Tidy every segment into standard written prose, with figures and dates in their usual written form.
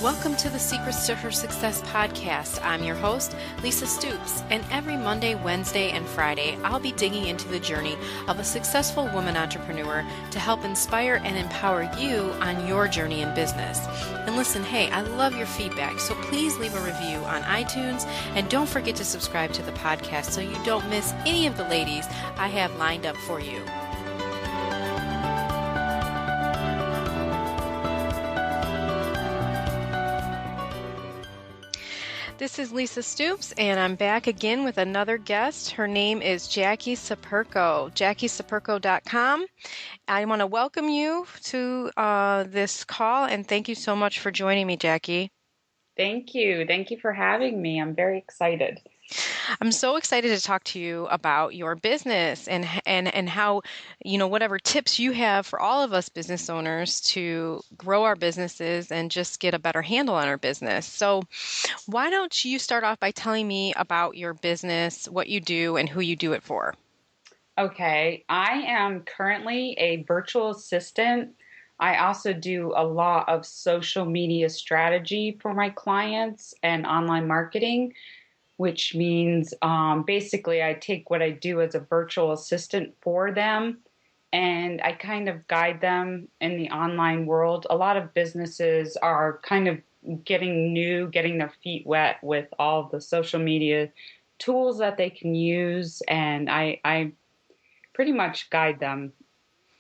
Welcome to the Secrets to Her Success podcast. I'm your host, Lisa Stoops, and every Monday, Wednesday, and Friday, I'll be digging into the journey of a successful woman entrepreneur to help inspire and empower you on your journey in business. And listen, hey, I love your feedback, so please leave a review on iTunes, and don't forget to subscribe to the podcast so you don't miss any of the ladies I have lined up for you. This is Lisa Stoops, and I'm back again with another guest. Her name is Jackie Siperko, JackieSiperko.com. I want to welcome you to this call, and thank you so much for joining me, Jackie. Thank you. Thank you for having me. I'm very excited. I'm so excited to talk to you about your business and how, whatever tips you have for all of us business owners to grow our businesses and just get a better handle on our business. So why don't you start off by telling me about your business, what you do, and who you do it for? Okay. I am currently a virtual assistant. I also do a lot of social media strategy for my clients and online marketing, which means basically I take what I do as a virtual assistant for them and I kind of guide them in the online world. A lot of businesses are kind of getting their feet wet with all the social media tools that they can use, and I pretty much guide them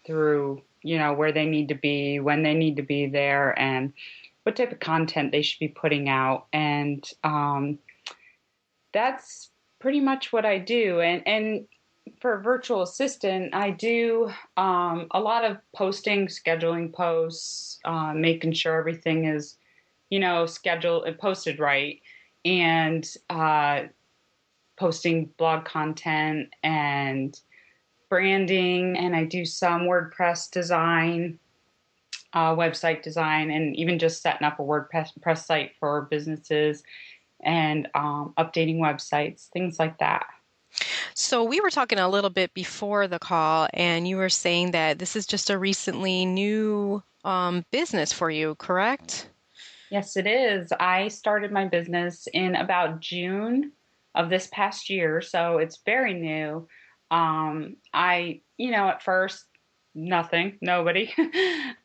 through, where they need to be, when they need to be there, and what type of content they should be putting out. And that's pretty much what I do. And for a virtual assistant, I do a lot of posting, scheduling posts, making sure everything is, scheduled and posted right, and posting blog content and branding. And I do some WordPress design, website design, and even just setting up a WordPress site for businesses and updating websites, things like that. So we were talking a little bit before the call, and you were saying that this is just a recently new business for you, correct? Yes, it is. I started my business in about June of this past year, so it's very new. At first, nobody.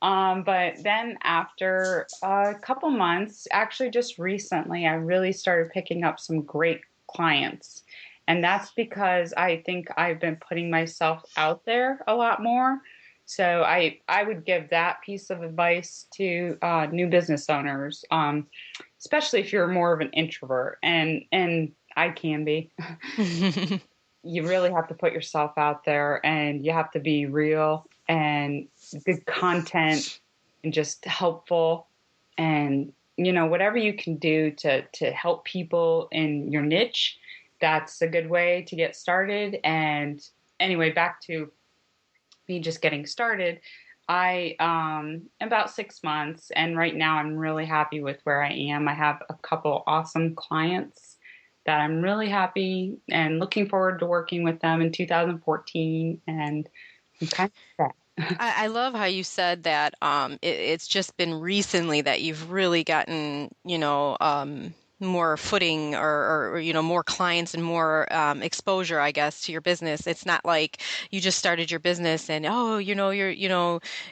But then after a couple months, actually just recently, I really started picking up some great clients. And that's because I think I've been putting myself out there a lot more. So I would give that piece of advice to new business owners, especially if you're more of an introvert, and I can be. You really have to put yourself out there, and you have to be real and good content and just helpful, and whatever you can do to help people in your niche, that's a good way to get started. And anyway, back to me just getting started. I about 6 months, and right now I'm really happy with where I am. I have a couple awesome clients that I'm really happy and looking forward to working with them in 2014, and I'm kind of set. I love how you said that it's just been recently that you've really gotten, more footing or more clients and more exposure, I guess, to your business. It's not like you just started your business and,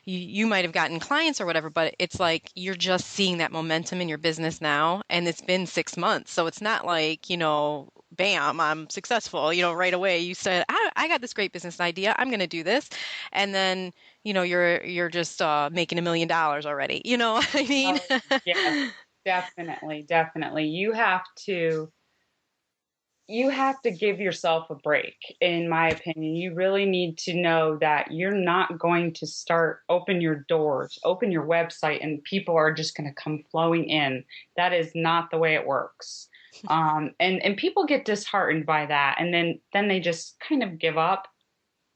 you might have gotten clients or whatever, but it's like you're just seeing that momentum in your business now, and it's been 6 months. So it's not like, bam, I'm successful, right away. You said, I got this great business idea. I'm going to do this. And then, you're just making $1 million already. You know what I mean? Oh, yeah, definitely. You have to give yourself a break, in my opinion. You really need to know that you're not going to open your doors, open your website, and people are just going to come flowing in. That is not the way it works. And people get disheartened by that, and then they just kind of give up,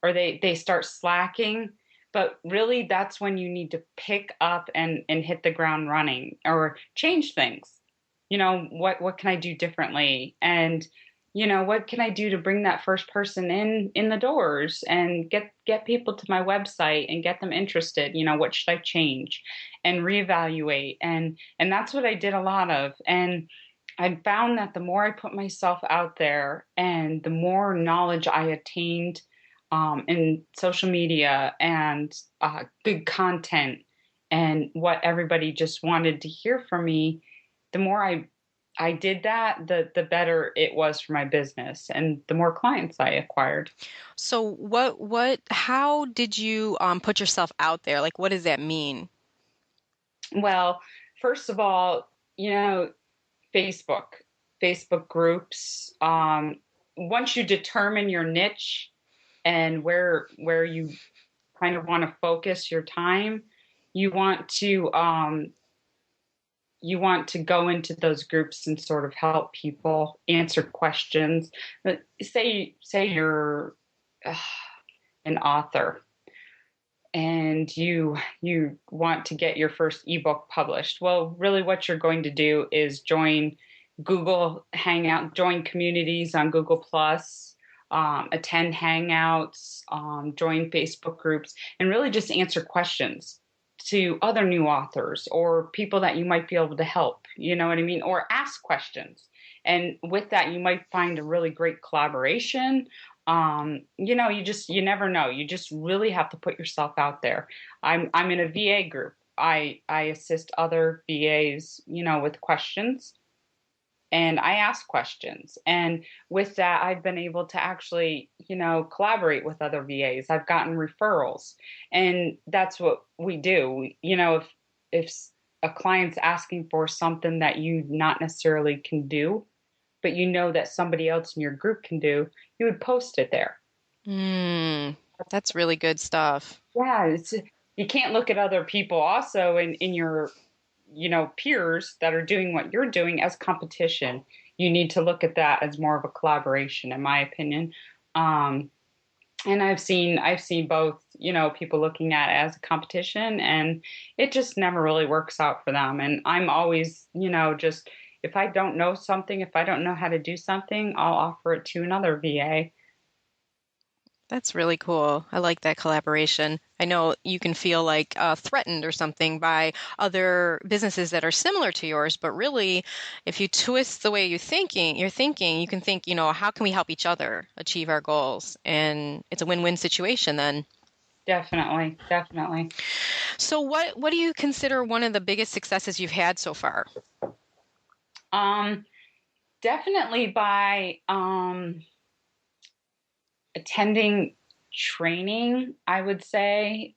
or they start slacking. But really, that's when you need to pick up and hit the ground running, or change things. What can I do differently? And what can I do to bring that first person in the doors and get people to my website and get them interested? What should I change and reevaluate? And that's what I did a lot of. And I found that the more I put myself out there and the more knowledge I attained in social media and good content and what everybody just wanted to hear from me, the more I did that, the better it was for my business and the more clients I acquired. So how did you put yourself out there? Like, what does that mean? Well, first of all, Facebook, Facebook groups. Once you determine your niche and where you kind of want to focus your time, you want to go into those groups and sort of help people answer questions. Say you're an author and you want to get your first ebook published. Well, really what you're going to do is join Google Hangout, join communities on Google Plus, attend Hangouts, join Facebook groups, and really just answer questions to other new authors or people that you might be able to help, you know what I mean? Or ask questions. And with that, you might find a really great collaboration. You never know. You just really have to put yourself out there. I'm in a VA group. I assist other VAs, with questions, and I ask questions. And with that, I've been able to actually, collaborate with other VAs. I've gotten referrals, and that's what we do. If a client's asking for something that you not necessarily can do, but that somebody else in your group can do, you would post it there. That's really good stuff. Yeah, you can't look at other people also in your peers that are doing what you're doing as competition. You need to look at that as more of a collaboration, in my opinion. And I've seen both, people looking at it as a competition, and it just never really works out for them. And I'm always, just if I don't know something, if I don't know how to do something, I'll offer it to another VA. That's really cool. I like that collaboration. I know you can feel like threatened or something by other businesses that are similar to yours, but really, if you twist the way you're thinking, you can think, how can we help each other achieve our goals? And it's a win-win situation then. Definitely, definitely. So what do you consider one of the biggest successes you've had so far? Definitely by attending training, I would say.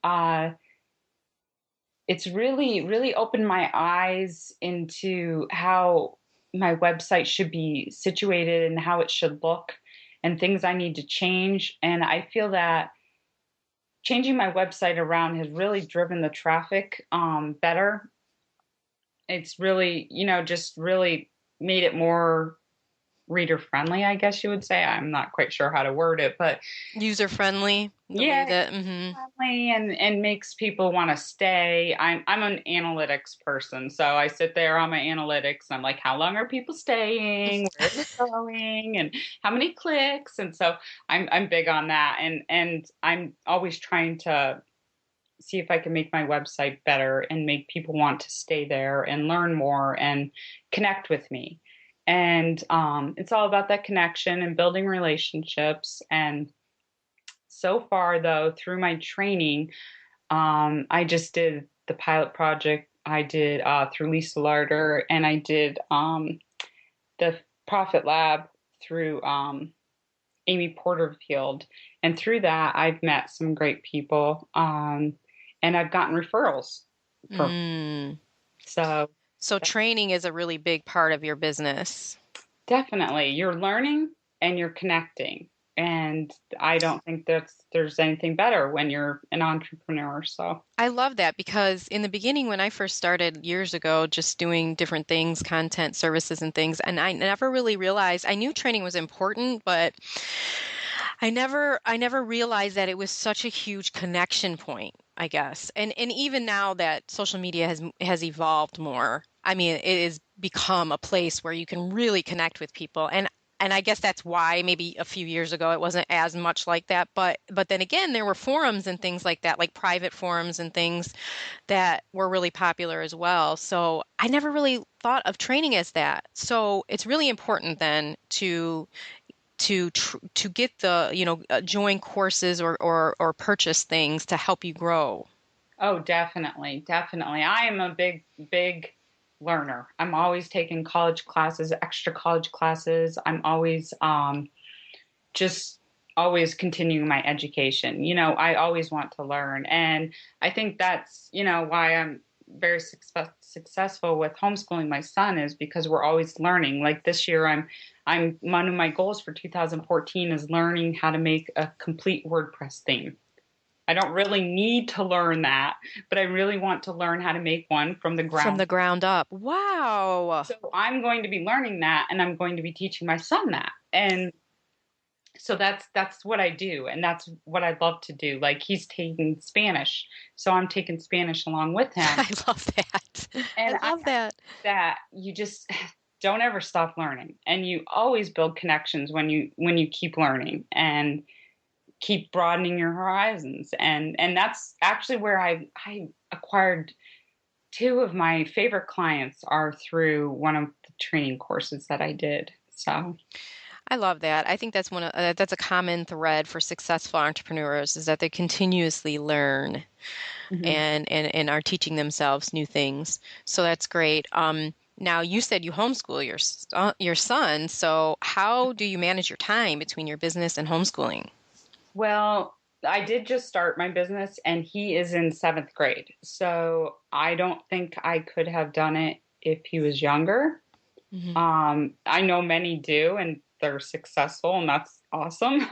It's really, really opened my eyes into how my website should be situated and how it should look and things I need to change. And I feel that changing my website around has really driven the traffic better. It's really, just really made it more reader friendly, I guess you would say. I'm not quite sure how to word it, but user friendly. Friendly and makes people want to stay. I'm an analytics person, so I sit there on my analytics. I'm like, how long are people staying? Where is it going? And how many clicks? And so I'm big on that, and I'm always trying to see if I can make my website better and make people want to stay there and learn more and connect with me. And it's all about that connection and building relationships. And so far, though, through my training, I just did the pilot project I did through Lisa Larder, and I did the Profit Lab through Amy Porterfield. And through that, I've met some great people, and I've gotten referrals. So training is a really big part of your business. Definitely. You're learning and you're connecting. And I don't think that there's anything better when you're an entrepreneur. So I love that, because in the beginning, when I first started years ago, just doing different things, content, services and things, and I never really realized, I knew training was important, but I never realized that it was such a huge connection point, I guess. And even now that social media has evolved more, I mean, it has become a place where you can really connect with people. And and I guess that's why maybe a few years ago it wasn't as much like that. But then again, there were forums and things like that, like private forums and things that were really popular as well. So I never really thought of training as that. So it's really important then to get the, join courses or purchase things to help you grow. Oh, definitely, definitely. I am a big learner. I'm always taking college classes, extra college classes. I'm always just always continuing my education. I always want to learn, and I think that's why I'm very successful with homeschooling my son, is because we're always learning. Like this year, I'm one of my goals for 2014 is learning how to make a complete WordPress theme. I don't really need to learn that, but I really want to learn how to make one from the ground. From the ground up. Wow. So I'm going to be learning that, and I'm going to be teaching my son that. And so that's what I do, and that's what I love to do. Like he's taking Spanish, so I'm taking Spanish along with him. I love that. And I love that. That you just don't ever stop learning, and you always build connections when you keep learning and keep broadening your horizons. And that's actually where I acquired two of my favorite clients are through one of the training courses that I did. So I love that. I think that's a common thread for successful entrepreneurs is that they continuously learn and are teaching themselves new things. So that's great. Now you said you homeschool your son. So how do you manage your time between your business and homeschooling? Well, I did just start my business, and he is in 7th grade. So I don't think I could have done it if he was younger. I know many do, and they're successful, and that's awesome.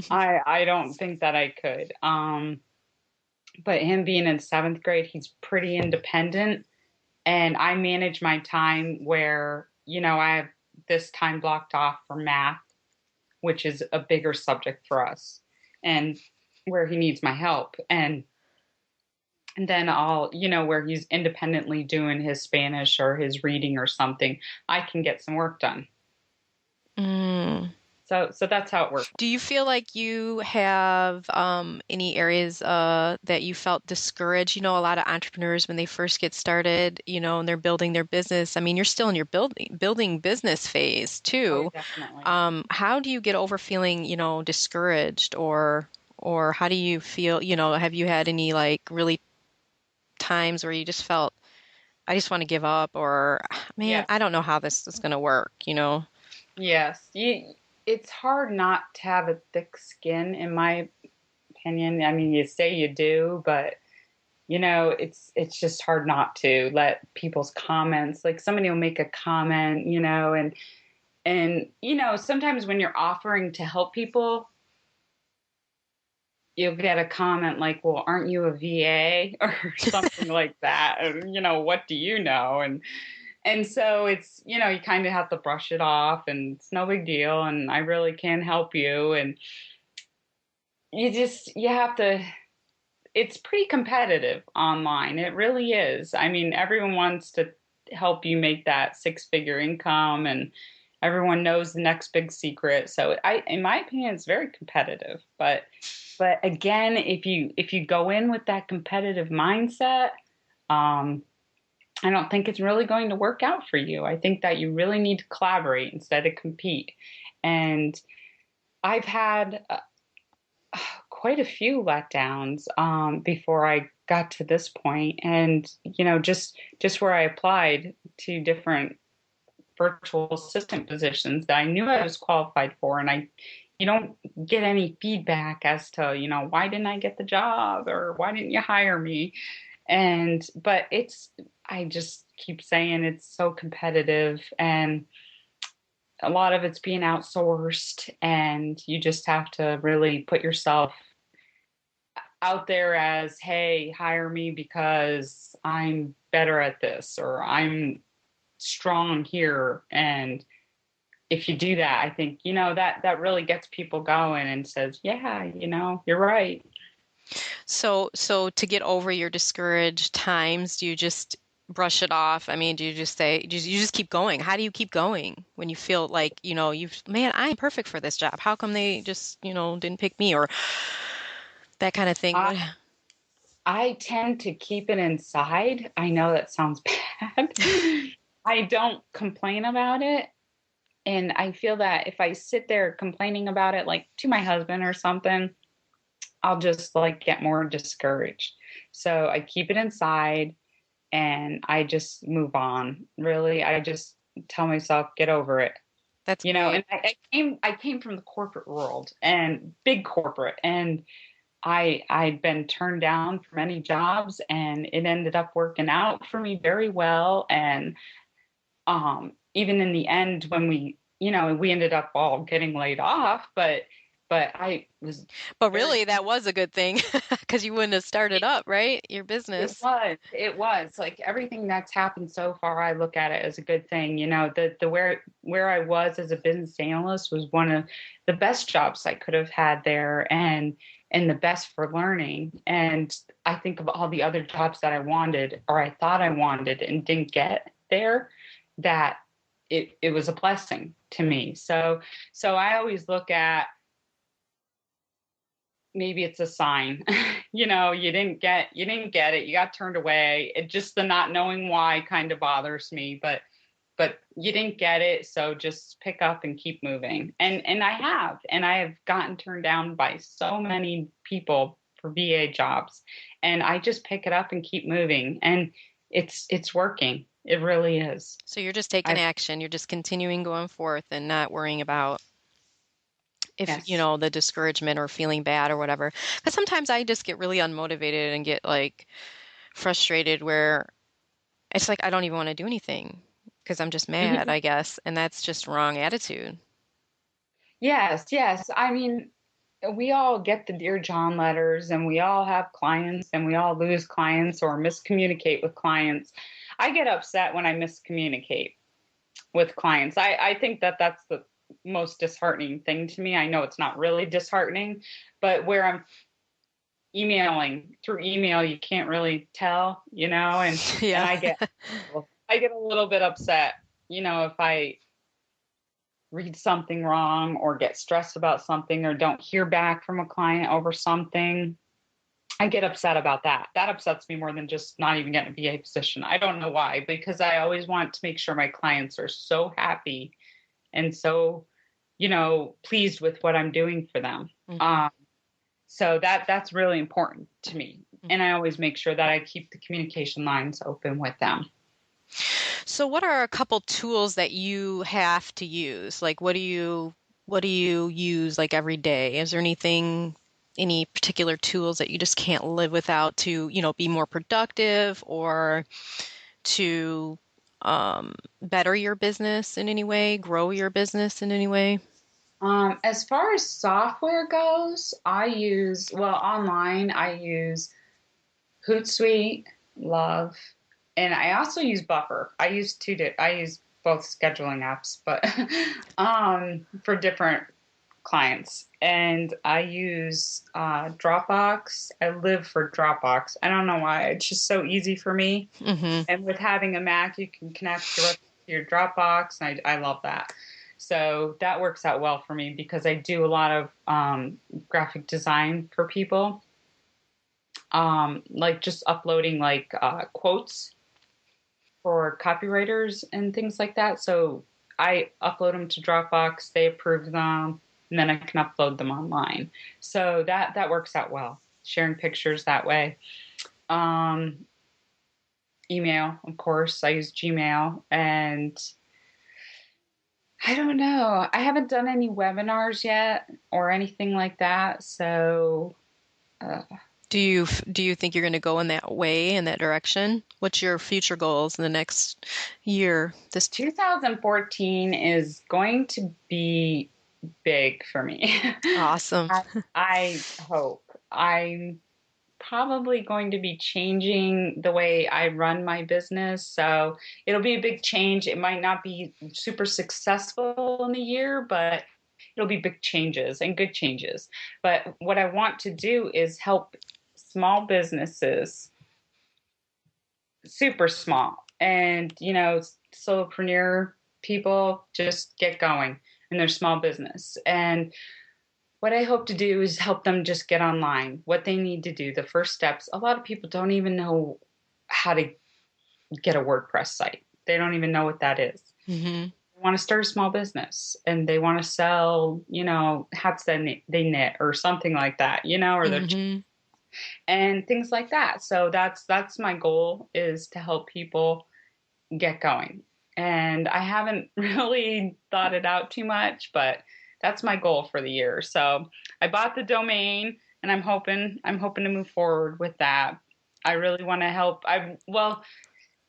I don't think that I could. But him being in 7th grade, he's pretty independent, and I manage my time where, I have this time blocked off for math, which is a bigger subject for us, and where he needs my help. And then I'll, where he's independently doing his Spanish or his reading or something, I can get some work done. So that's how it works. Do you feel like you have any areas that you felt discouraged? A lot of entrepreneurs, when they first get started, and they're building their business. I mean, you're still in your building business phase too. Oh, definitely. How do you get over feeling, discouraged, or how do you feel? Have you had any like really times where you just felt, I just want to give up, or man, Yes. I don't know how this is going to work, Yes. It's hard not to have a thick skin, in my opinion. I mean, you say you do, but it's just hard not to let people's comments, like somebody will make a comment, and sometimes when you're offering to help people, you'll get a comment like, well, aren't you a VA or something like that? And, what do you know? And so it's, you kind of have to brush it off, and it's no big deal, and I really can help you. And you have to, it's pretty competitive online. It really is. I mean, everyone wants to help you make that 6-figure income, and everyone knows the next big secret. So in my opinion, it's very competitive. But again, if you go in with that competitive mindset, I don't think it's really going to work out for you. I think that you really need to collaborate instead of compete. And I've had quite a few letdowns before I got to this point. And, just where I applied to different virtual assistant positions that I knew I was qualified for, and you don't get any feedback as to, why didn't I get the job, or why didn't you hire me? But I just keep saying it's so competitive, and a lot of it's being outsourced, and you just have to really put yourself out there as, hey, hire me because I'm better at this, or I'm strong here. And if you do that, I think, that really gets people going and says, yeah, you're right. So to get over your discouraged times, do you just brush it off? I mean, do you just say, you just keep going? How do you keep going when you feel like, man, I'm perfect for this job. How come they just, didn't pick me or that kind of thing? I, What? I tend to keep it inside. I know that sounds bad. I don't complain about it. And I feel that if I sit there complaining about it, like to my husband or something, I'll just like get more discouraged. So I keep it inside and I just move on. Really, I just tell myself, get over it. That's You know, great. and I came from the corporate world and big corporate, and I'd been turned down for many jobs, and it ended up working out for me very well. And even in the end, when we ended up all getting laid off, but I was But very. really, that was a good thing because you wouldn't have started up, right? Your It business. was. It was like everything that's happened so far. I look at it as a good thing. You know, the where I was as a business analyst was one of the best jobs I could have had there, and the best for learning. And I think of all the other jobs that I wanted or I thought I wanted and didn't get there, that it was a blessing to me. So I always look at, maybe it's a sign. You didn't get it, you got turned away. It just, the not knowing why kind of bothers me, but you didn't get it, so just pick up and keep moving. And I have gotten turned down by so many people for VA jobs, and I just pick it up and keep moving, and it's working. It really is. So you're just taking I action. You're just continuing going forth and not worrying about if, Yes. the discouragement or feeling bad or whatever. Because sometimes I just get really unmotivated and get like frustrated where it's like I don't even want to do anything because I'm just mad, I guess. And that's just wrong attitude. Yes, yes. I mean, we all get the Dear John letters, and we all have clients, and we all lose clients or miscommunicate with clients. I get upset when I miscommunicate with clients. I think that that's the most disheartening thing to me. I know it's not really disheartening, but where I'm emailing through email, you can't really tell, and Yeah. I get a little bit upset, if I read something wrong or get stressed about something or don't hear back from a client over something. I get upset about that. That upsets me more than just not even getting a VA position. I don't know why, because I always want to make sure my clients are so happy and so, pleased with what I'm doing for them. hmm So that's really important to me. And I always make sure that I keep the communication lines open with them. So what are a couple tools that you have to use? Like what do you use like every day? Is there any particular tools that you just can't live without to, be more productive or to better your business in any way, grow your business in any way? As far as software goes, online, I use Hootsuite, Love, and I also use Buffer. I use both scheduling apps, but for different clients. And I use Dropbox. I live for Dropbox. I don't know why. It's just so easy for me. hmm And with having a Mac, you can connect directly to your Dropbox, and I love that. So that works out well for me because I do a lot of graphic design for people, like just uploading like quotes for copywriters and things like that. So I upload them to Dropbox, they approve them, and then I can upload them online. So that works out well. Sharing pictures that way. Um, Email, of course, I use Gmail, and I don't know. I haven't done any webinars yet or anything like that. So uh, Do you think you're going to go in that way, in that direction? What's your future goals in the next year? 2014 is going to be big for me. Awesome. I hope. I'm probably going to be changing the way I run my business. So it'll be a big change. It might not be super successful in the year, but it'll be big changes and good changes. But what I want to do is help small businesses super small. And, solopreneur people just get going in their small business. And what I hope to do is help them just get online, what they need to do, the first steps. A lot of people don't even know how to get a WordPress site. They don't even know what that is. Mm-hmm. They want to start a small business and they want to sell, hats that they knit or something like that, or their Mm-hmm. and things like that. So that's my goal, is to help people get going. And I haven't really thought it out too much, but that's my goal for the year. So I bought the domain and I'm hoping to move forward with that. I really want to help. I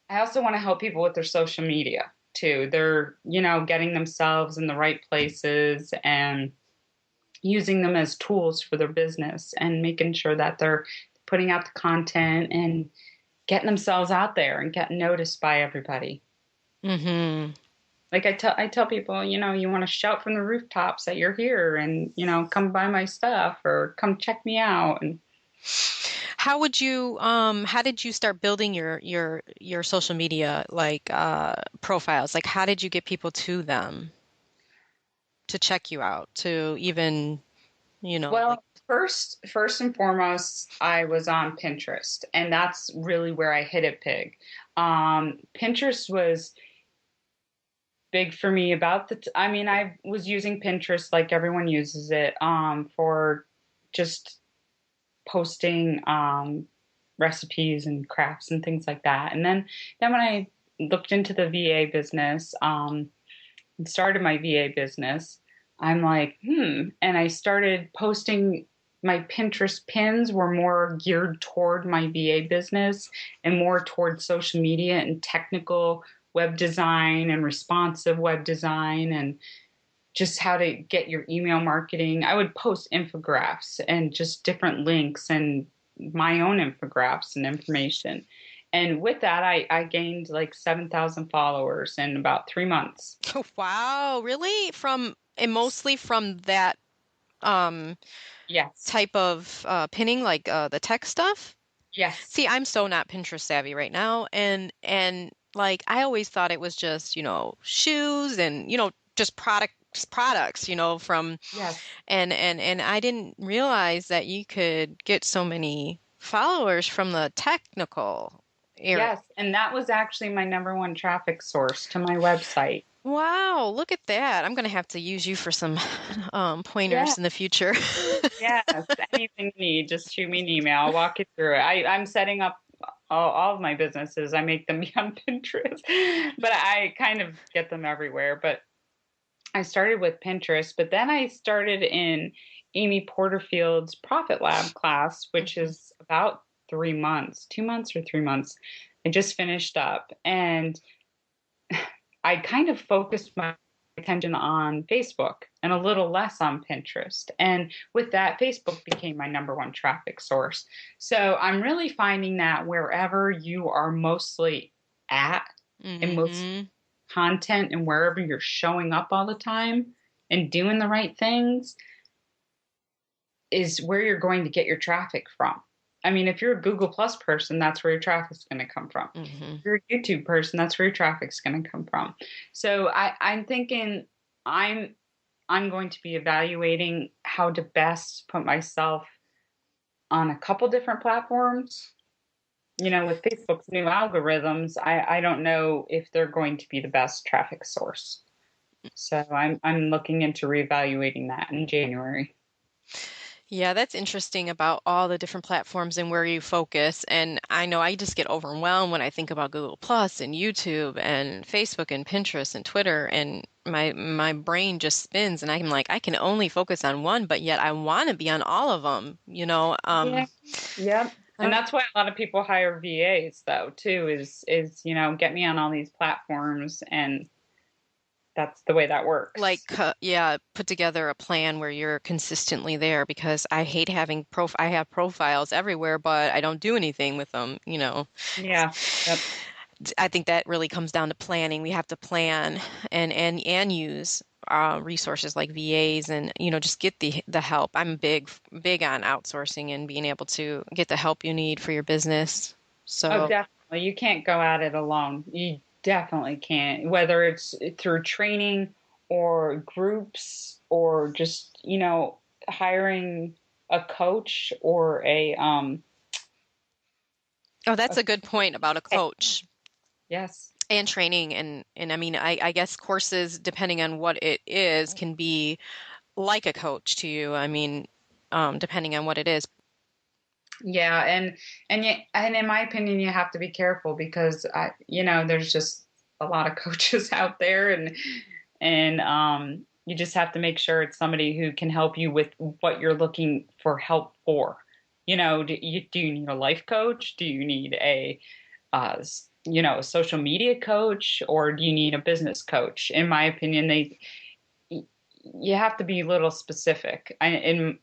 also want to help people with their social media too. They're, getting themselves in the right places and using them as tools for their business and making sure that they're putting out the content and getting themselves out there and getting noticed by everybody. Mm-hmm. Like I tell people, you want to shout from the rooftops that you're here and, come buy my stuff or come check me out. And How did you start building your social media like profiles? Like how did you get people to them to check you out, to even, like well, first and foremost, I was on Pinterest, and that's really where I hit it big. Pinterest was big for me I mean, I was using Pinterest like everyone uses it, for just posting, recipes and crafts and things like that. And then when I looked into the VA business, and started my VA business, I'm like, and I started posting. My Pinterest pins were more geared toward my VA business and more toward social media and technical web design and responsive web design and just how to get your email marketing. I would post infographics and just different links and my own infographics and information. And with that, I gained like 7,000 followers in about 3 months. wow, really? And mostly from that um Yes. type of pinning, like the tech stuff? Yes. See, I'm so not Pinterest savvy right now, and like I always thought it was just, shoes and, just products, from Yes. and I didn't realize that you could get so many followers from the technical area. Yes. And that was actually my number one traffic source to my website. Wow, look at that. I'm gonna have to use you for some Yeah. pointers in the future. Yes. Anything you need, just shoot me an email. I'll walk you through it. I'm setting up all of my businesses. I make them be on Pinterest, but I kind of get them everywhere. But I started with Pinterest, but then I started in Amy Porterfield's Profit Lab class, which is about 3 months, 2 months or 3 months. I just finished up, and I kind of focused my attention on Facebook and a little less on Pinterest. And with that, Facebook became my number one traffic source. So I'm really finding that wherever you are mostly at and most hmm content and wherever you're showing up all the time and doing the right things is where you're going to get your traffic from. I mean, if you're a Google Plus person, that's where your traffic's going to come from. hmm If you're a YouTube person, that's where your traffic's going to come from. So I'm thinking I'm I'm going to be evaluating how to best put myself on a couple different platforms. With Facebook's new algorithms, I don't know if they're going to be the best traffic source. So I'm looking into reevaluating that in January. Yeah, that's interesting about all the different platforms and where you focus. And I know I just get overwhelmed when I think about Google Plus and YouTube and Facebook and Pinterest and Twitter, and my brain just spins and I'm like, I can only focus on one, but yet I want to be on all of them, Yeah. Yep. I And don't that's why a lot of people hire VAs though too, is get me on all these platforms, and that's the way that like, works. yeah, put together a plan where you're consistently there because I hate having I have profiles everywhere, but I don't do anything with them. Yeah. Yep. I think that really comes down to planning. We have to plan and use resources like VAs and just get the help. I'm big on outsourcing and being able to get the help you need for your business. Oh, So definitely. Well, you can't go at it alone. You definitely can't, whether it's through training or groups or just, hiring a coach or Oh, that's a a good point about a coach yes. and training. And I mean, I guess courses, depending on what it is, can be like a coach to you. I mean, depending on what it is. Yeah, and in my opinion, you have to be careful because there's just a lot of coaches out there, and you just have to make sure it's somebody who can help you with what you're looking for help for. Do you need a life coach? Do you need a social media coach, or do you need a business coach? In my opinion, you have to be a little specific. And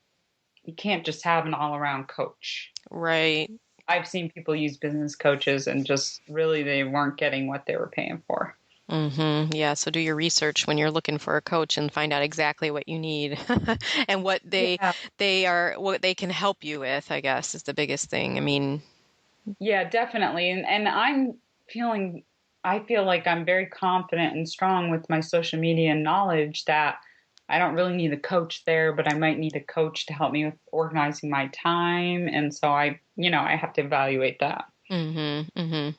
you can't just have an all-around coach. Right. I've seen people use business coaches and just really they weren't getting what they were paying for. Yeah, so do your research when you're looking for a coach and find out exactly what you need and what Yeah. what they can help you with, I guess, is the biggest thing. I mean, Yeah, definitely. And I feel like I'm very confident and strong with my social media knowledge that I don't really need a coach there, but I might need a coach to help me with organizing my time. And so I have to evaluate that. mm-hmm.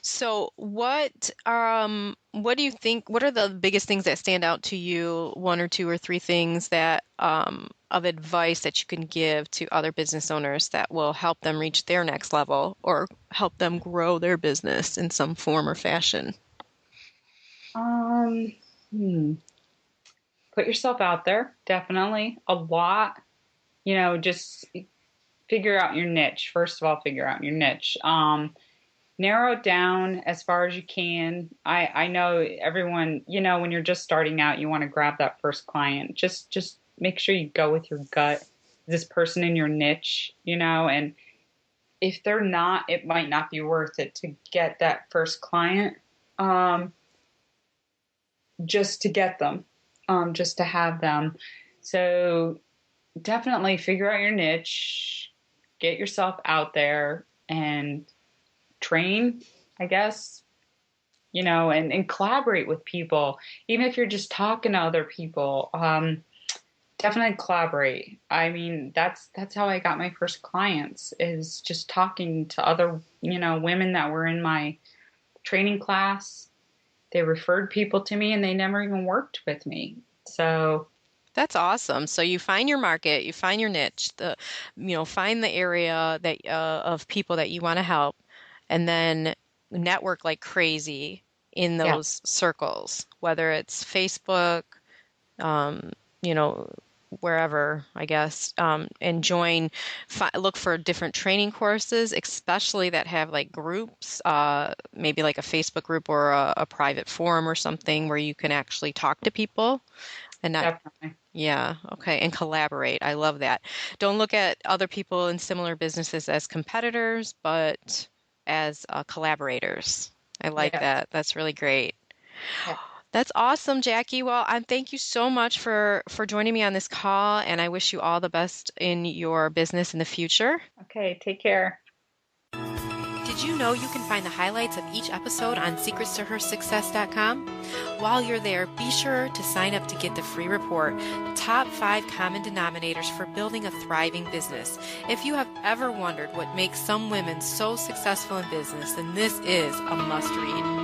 So what do you think, what are the biggest things that stand out to you, one or two or three things that of advice that you can give to other business owners that will help them reach their next level or help them grow their business in some form or fashion? Um, hmm. Put yourself out there, definitely a lot. Just figure out your niche. First of all, figure out your niche. Narrow it down as far as you can. I know everyone, when you're just starting out, you want to grab that first client. Just make sure you go with your gut. Is this person in your niche, and if they're not, it might not be worth it to get that first client. Just to get them, just to have them. So definitely figure out your niche, get yourself out there and train, I guess, and collaborate with people. Even if you're just talking to other people, definitely collaborate. I mean, that's how I got my first clients is just talking to other, women that were in my training class. They referred people to me and they never even worked with me. So That's awesome. So you find your market, you find your niche, find the area that of people that you want to help, and then network like crazy in yeah, those circles, whether it's Facebook, um, you know, wherever, I guess, and look for different training courses, especially that have like groups, maybe like a Facebook group or a private forum or something where you can actually talk to people and not, definitely. yeah, okay, and collaborate. I love that. Don't look at other people in similar businesses as competitors, but as collaborators. I like Yes. that. That's really great. Yeah. That's awesome, Jackie. Well, I thank you so much for joining me on this call, and I wish you all the best in your business in the future. Okay. Take care. Did you know you can find the highlights of each episode on secretstohersuccess.com? While you're there, be sure to sign up to get the free report, Top 5 Common Denominators for Building a Thriving Business. If you have ever wondered what makes some women so successful in business, then this is a must read.